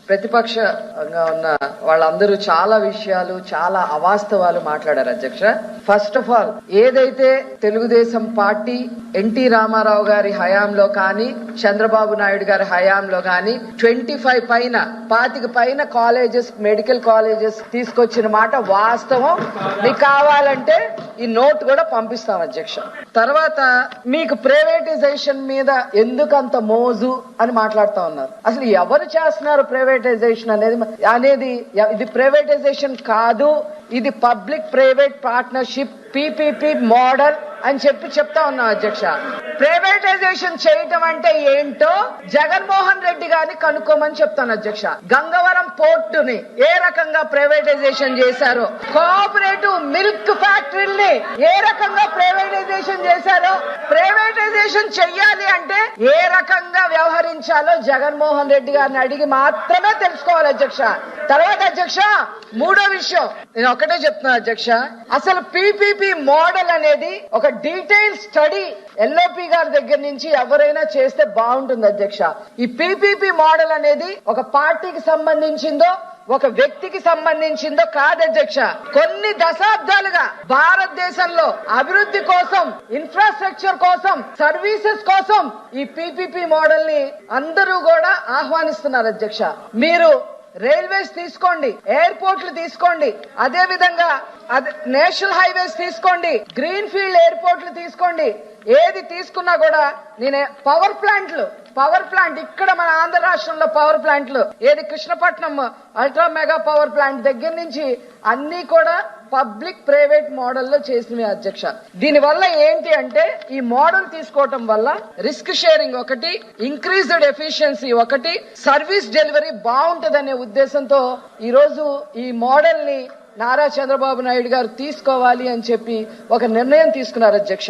ప్రతిపక్షంగా ఉన్న వాళ్ళందరూ చాలా విషయాలు, చాలా అవాస్తవాలు మాట్లాడారు అధ్యక్ష. ఫస్ట్ ఆఫ్ ఆల్, ఏదైతే తెలుగుదేశం పార్టీ ఎన్టీ రామారావు గారి హయాంలో కానీ, చంద్రబాబు నాయుడు గారి హయాంలో కానీ 25 పైన కాలేజెస్, మెడికల్ కాలేజెస్ తీసుకొచ్చిన మాట వాస్తవం. మీకు కావాలంటే ఈ నోట్ కూడా పంపిస్తాం అధ్యక్ష. తర్వాత మీకు ప్రైవేటైజేషన్ మీద ఎందుకంత మోజు అని మాట్లాడుతా ఉన్నారు. అసలు ఎవరు చేస్తున్నారు ప్రైవేటైజేషన్ అనేది ఇది ప్రైవేటైజేషన్ కాదు, ఇది public private partnership PPP model అని చెప్తా ఉన్నాం అధ్యక్ష. ప్రైవేటైజేషన్ చేయటం అంటే ఏంటో జగన్మోహన్ రెడ్డి గారిని కనుక్కోమని చెప్తాను అధ్యక్ష. గంగవరం పోర్టుని ఏ రకంగా ప్రైవేటైజేషన్ చేశారో, కోఆపరేటివ్ మిల్క్ ఫ్యాక్టరీని ఏ రకంగా ప్రైవేటైజేషన్ చేశారో, ప్రైవేటైజేషన్ చెయ్యాలి అంటే ఏ రకంగా వ్యవహరించాలో జగన్మోహన్ రెడ్డి గారిని అడిగి మాత్రమే తెలుసుకోవాలి అధ్యక్ష. తర్వాత అధ్యక్ష, మూడో విషయం నేను ఒకటే చెప్తున్నా అధ్యక్ష. అసలు PPP మోడల్ అనేది ఒక డీటెయిల్ స్టడీ LOP గారి దగ్గర నుంచి ఎవరైనా చేస్తే బాగుంటుంది అధ్యక్ష. ఈ PPP మోడల్ అనేది ఒక పార్టీకి సంబంధించిందో, ఒక వ్యక్తికి సంబంధించిందో కాదు అధ్యక్ష. కొన్ని దశాబ్దాలుగా భారతదేశంలో అభివృద్ధి కోసం, ఇన్ఫ్రాస్ట్రక్చర్ కోసం, సర్వీసెస్ కోసం ఈ PPP మోడల్ ని అందరూ కూడా ఆహ్వానిస్తున్నారు అధ్యక్ష. మీరు రైల్వేస్ తీసుకోండి, ఎయిర్పోర్ట్లు తీసుకోండి, అదే విధంగా నేషనల్ హైవేస్ తీసుకోండి, గ్రీన్ ఫీల్డ్ ఎయిర్పోర్ట్లు తీసుకోండి, ఏది తీసుకున్నా కూడా నేనే పవర్ ప్లాంట్ ఇక్కడ మన ఆంధ్ర రాష్ట్రంలో పవర్ ప్లాంట్లు, ఏది Krishnapatnam ultra mega power plant దగ్గర నుంచి అన్ని కూడా పబ్లిక్ ప్రైవేట్ మోడల్లో చేసినవి అధ్యక్ష. దీనివల్ల ఏంటి అంటే, ఈ మోడల్ తీసుకోవటం వల్ల రిస్క్ షేరింగ్ ఒకటి, ఇంక్రీజ్డ్ ఎఫిషియన్సీ ఒకటి, సర్వీస్ డెలివరీ బాగుంటదనే ఉద్దేశంతో ఈ రోజు ఈ మోడల్ ని నారా చంద్రబాబు నాయుడు గారు తీసుకోవాలి అని చెప్పి ఒక నిర్ణయం తీసుకున్నారు అధ్యక్ష.